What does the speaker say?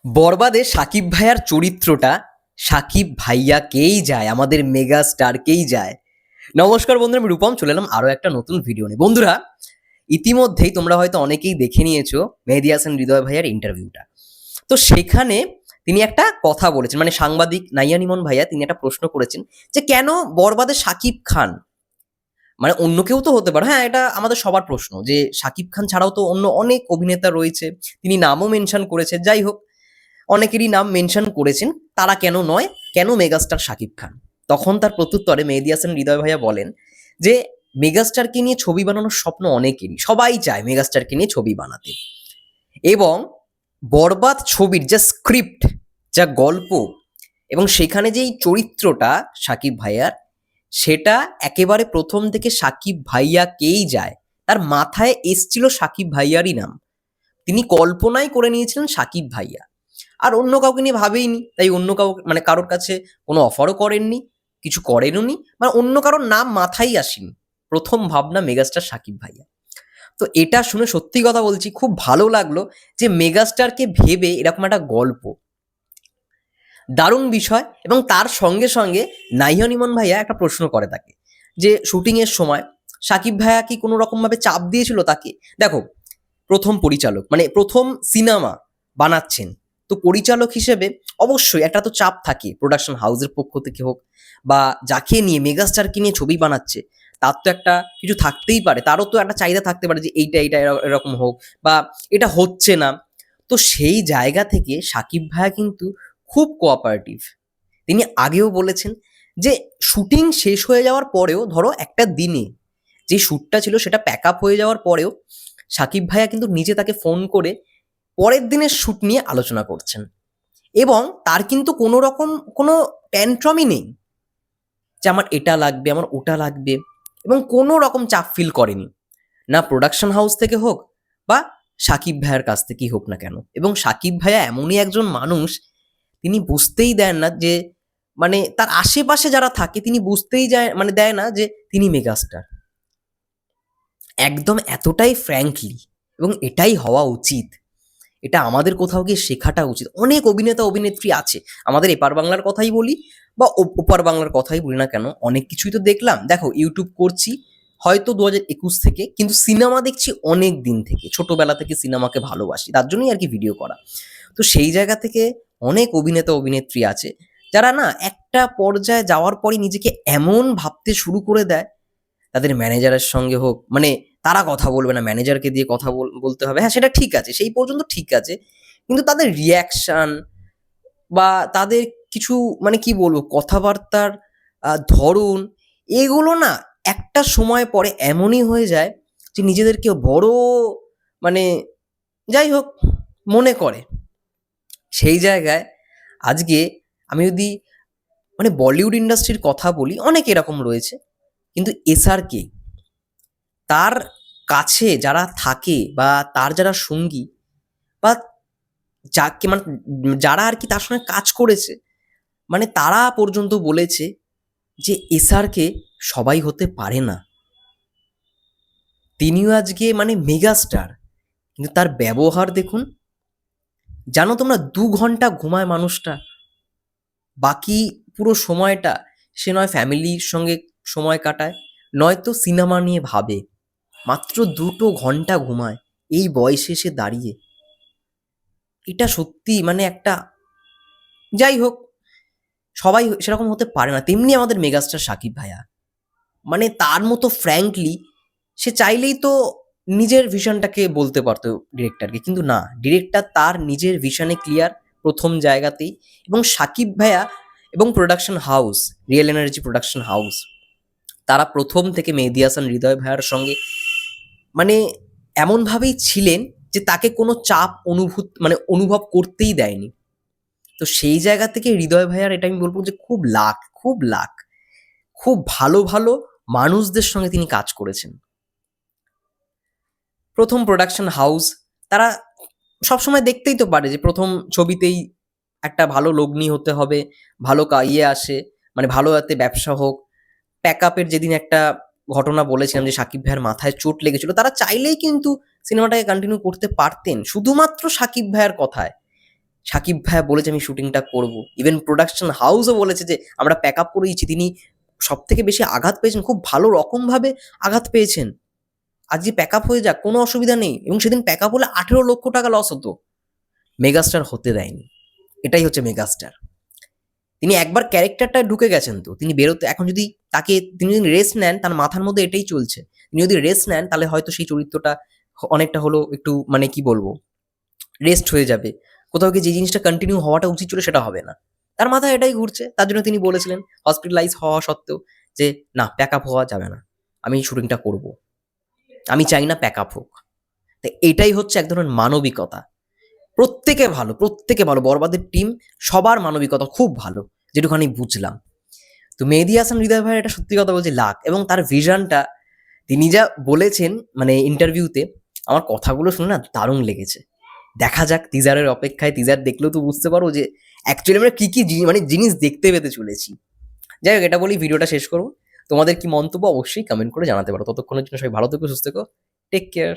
বরবাদে সাকিব ভাইয়ার চরিত্রটা সাকিব ভাইয়াকেই যায়, আমাদের মেগা স্টারকেই যায়। নমস্কার বন্ধুরা, আমি রূপম চলে এলাম আরো একটা নতুন ভিডিও নিয়ে। বন্ধুরা, ইতিমধ্যেই তোমরা হয়তো অনেকেই দেখে নিয়েছো মেহেদী হাসান হৃদয় ভাইয়ার ইন্টারভিউটা। তো সেখানে তিনি একটা কথা বলেছেন, মানে সাংবাদিক নাইয়া নিমন ভাইয়া তিনি একটা প্রশ্ন করেছেন যে কেন বরবাদে সাকিব খান, মানে অন্য কেউ তো হতে পারে, হ্যাঁ এটা আমাদের সবার প্রশ্ন যে সাকিব খান ছাড়াও তো অন্য অনেক অভিনেতা রয়েছে, তিনি নামও মেনশন করেছে। যাই হোক, অনেকেরই নাম মেনশন করেছেন, তারা কেন নয়, কেন মেগাস্টার শাকিব খান? তখন তার প্রত্যুত্তরে মেহেদী হাসান হৃদয় ভাইয়া বলেন যে মেগাস্টারকে নিয়ে ছবি বানানোর স্বপ্ন অনেকেরই, সবাই চায় মেগাস্টারকে নিয়ে ছবি বানাতে। এবং বরবাদ ছবির যা স্ক্রিপ্ট, যা গল্প, এবং সেখানে যেই চরিত্রটা সাকিব ভাইয়ার, সেটা একেবারে প্রথম থেকে সাকিব ভাইয়াকেই যায়। তার মাথায় এসছিল সাকিব ভাইয়ারই নাম, তিনি কল্পনাই করে নিয়েছিলেন সাকিব ভাইয়া, আর অন্য কাউকে নিয়ে ভাবেইনি। তাই অন্য মানে কারোর কাছে কোনো অফারও করেননি, কিছু করেনওনি, মানে অন্য কারোর নাম মাথায় আসেনি। প্রথম ভাবনা মেগাস্টার সাকিব ভাইয়া। তো এটা শুনে সত্যি কথা বলছি খুব ভালো লাগলো যে মেগাস্টারকে ভেবে এরকম একটা গল্প, দারুণ বিষয়। এবং তার সঙ্গে সঙ্গে নাহিয়া ইমন ভাইয়া একটা প্রশ্ন করে তাকে যে শুটিংয়ের সময় সাকিব ভাইয়া কি কোনো রকমভাবে চাপ দিয়েছিল তাকে? দেখো, প্রথম পরিচালক, মানে প্রথম সিনেমা বানাচ্ছেন, তো পরিচালক হিসেবে অবশ্যই একটা তো চাপ থাকে, প্রোডাকশন হাউসের পক্ষ থেকে হোক বা যাকে নিয়ে মেগাস্টারকে নিয়ে ছবি বানাচ্ছে তার তো একটা কিছু থাকতেই পারে, তারও তো একটা চাহিদা থাকতে পারে যে এইটা এইটা এরকম হোক বা এটা হচ্ছে না। তো সেই জায়গা থেকে সাকিব ভাইয়া কিন্তু খুব কোঅপারেটিভ। তিনি আগেও বলেছেন যে শুটিং শেষ হয়ে যাওয়ার পরেও, ধরো একটা দিনে যে শ্যুটটা ছিল সেটা প্যাক আপ হয়ে যাওয়ার পরেও সাকিব ভাইয়া কিন্তু নিজে তাকে ফোন করে পরের দিনের শ্যুট নিয়ে আলোচনা করছেন। এবং তার কিন্তু কোনো রকম কোনো ট্যান্ট্রামই নেই যে আমার এটা লাগবে, আমার ওটা লাগবে, এবং কোনো রকম চাপ ফিল করেনি, না প্রোডাকশন হাউস থেকে হোক বা সাকিব ভাইয়ার কাছ থেকেই হোক না কেন। এবং সাকিব ভাইয়া এমনই একজন মানুষ, তিনি বুঝতেই দেন না যে, মানে তার আশেপাশে যারা থাকে তিনি বুঝতেই যায়, মানে দেয় না যে তিনি মেগাস্টার। একদম এতটাই ফ্র্যাঙ্কলি, এবং এটাই হওয়া উচিত। এটা আমাদের কোথাও গিয়ে শেখাটা উচিত। অনেক অভিনেতা অভিনেত্রী আছে, আমাদের এপার বাংলার কথাই বলি বা ওপার বাংলার কথাই বলি না কেন, অনেক কিছুই তো দেখলাম। দেখো, ইউটিউব করছি হয়তো 2021 থেকে, কিন্তু সিনেমা দেখছি অনেক দিন থেকে, ছোটবেলা থেকে সিনেমাকে ভালোবাসি, তার জন্যই আর কি ভিডিও করা। তো সেই জায়গা থেকে অনেক অভিনেতা অভিনেত্রী আছে যারা না একটা পর্যায়ে যাওয়ার পরই নিজেকে এমন ভাবতে শুরু করে দেয়, তাদের ম্যানেজারের সঙ্গে হোক, মানে তারা কথা বলবে না, ম্যানেজারকে দিয়ে কথা বলতে হবে, হ্যাঁ সেটা ঠিক আছে, সেই পর্যন্ত ঠিক আছে। কিন্তু তাদের রিয়াকশন বা তাদের কিছু, মানে কি বলবো, কথাবার্তার ধরন, এগুলো না একটা সময় পরে এমনই হয়ে যায় যে নিজেদেরকে বড়, মানে যাই হোক মনে করে। সেই জায়গায় আজকে আমি যদি মানে বলিউড ইন্ডাস্ট্রির কথা বলি, অনেক এরকম রয়েছে, কিন্তু এসআরকে, তার কাছে যারা থাকে বা তার যারা সঙ্গী বা যাকে মানে যারা আর কি তার সঙ্গে কাজ করেছে, মানে তারা পর্যন্ত বলেছে যে এসআরকে সবাই হতে পারে না। তিনিও আজকে মানে মেগাস্টার, কিন্তু তার ব্যবহার দেখুন। জানো তোমরা, 2 ঘন্টা ঘুমায় মানুষটা, বাকি পুরো সময়টা সে নয় ফ্যামিলির সঙ্গে সময় কাটায়, নয়তো সিনেমা নিয়ে ভাবে। মাত্র 2 ঘন্টা ঘুমায় এই বয়সে এসে দাঁড়িয়ে। এটা সত্যি মানে একটা, যাই হোক, সবাই সেরকম হতে পারে না। তেমনি আমাদের মেগাস্টার সাকিব ভাইয়া, মানে তার মতো ফ্র্যাঙ্কলি সে চাইলেই তো নিজের ভিশনটাকে বলতে পারতো ডিরেক্টরকে, কিন্তু না, ডিরেক্টর তার নিজের ভিশনে ক্লিয়ার প্রথম জায়গাতেই। এবং সাকিব ভাইয়া এবং production house, real energy production house, তারা প্রথম থেকে মেহেদী হাসান হৃদয় ভাইয়ার সঙ্গে মানে এমনভাবেই ছিলেন যে তাকে কোনো চাপ মানে অনুভব করতেই দেয়নি। তো সেই জায়গা থেকে হৃদয় ভাইয়ার, এটা আমি বলবো যে খুব লাক, খুব লাক, খুব ভালো ভালো মানুষদের সঙ্গে তিনি কাজ করেছেন। প্রথম প্রোডাকশন হাউস, তারা সবসময় দেখতেই তো পারে যে প্রথম ছবিতেই একটা ভালো লগ্নি হতে হবে, ভালো ইয়ে আসে, মানে ভালো যাতে ব্যবসা হোক। প্যাক আপের যেদিন একটা ঘটনা বলেছিলাম যে সাকিব ভাইয়ের মাথায় চোট লেগেছিল, তারা চাইলেই কিন্তু সিনেমাটাকে কন্টিনিউ করতে পারতেন শুধুমাত্র সাকিব ভাইয়ের কথায়। সাকিব ভাইয়া বলেছে আমি শুটিংটা করব, ইভেন প্রোডাকশন হাউসও বলেছে যে আমরা প্যাক আপ করে দিচ্ছি। তিনি সব থেকে বেশি আঘাত পেয়েছেন, খুব ভালো রকমভাবে আঘাত পেয়েছেন। আজ যে প্যাক আপ হয়ে যাক কোনো অসুবিধা নেই, এবং সেদিন প্যাক আপ হলে 18 লক্ষ টাকা লস হতো। মেগাস্টার হতে দেয়নি, এটাই হচ্ছে মেগাস্টার। তিনি একবার ক্যারেক্টারটা ঢুকে গেছেন, তো তিনি বেরোতে এখন যদি তিনি যদি রেস্ট নেন, তার মাথার মধ্যে এটাই চলছে। তিনি যদি রেস্ট নেন তাহলে হয়তো সেই চরিত্রটা অনেকটা হলো একটু মানে কি বলবো, রেস্ট হয়ে যাবে। কোথাও গিয়ে যে জিনিসটা কন্টিনিউ হওয়াটা উচিত ছিল সেটা হবে না। তার মাথায় এটাই ঘুরছে, তার জন্য তিনি বলেছিলেন হসপিটালাইজ হওয়া সত্ত্বেও যে না, প্যাক আপ হওয়া যাবে না, আমি শুটিংটা করব, আমি চাই না প্যাক আপ হোক। তো এটাই হচ্ছে এক ধরনের মানবিকতা। প্রত্যেকে ভালো, বরবাদের টিম সবার মানবিকতা খুব ভালো, যেটুখানি বুঝলাম। তো মেহেদী হাসান হৃদয় ভাই এটা সত্যি কথা বলছে লাখ, এবং তার ভিশনটা তিনি যা বলেছেন মানে ইন্টারভিউতে, আমার কথাগুলো শুনে না দারুণ লেগেছে। দেখা যাক, টিজারের অপেক্ষায়, টিজার দেখলেও তো বুঝতে পারো যে অ্যাকচুয়ালি আমরা কি কি জিনিস দেখতে পেতে চলেছি। যাই হোক, এটা বলেই ভিডিওটা শেষ করবো। তোমাদের কি মন্তব্য অবশ্যই কমেন্ট করে জানাতে পারো। ততক্ষণের জন্য সবাই ভালো থেকো, সুস্থ থেকো, টেক কেয়ার।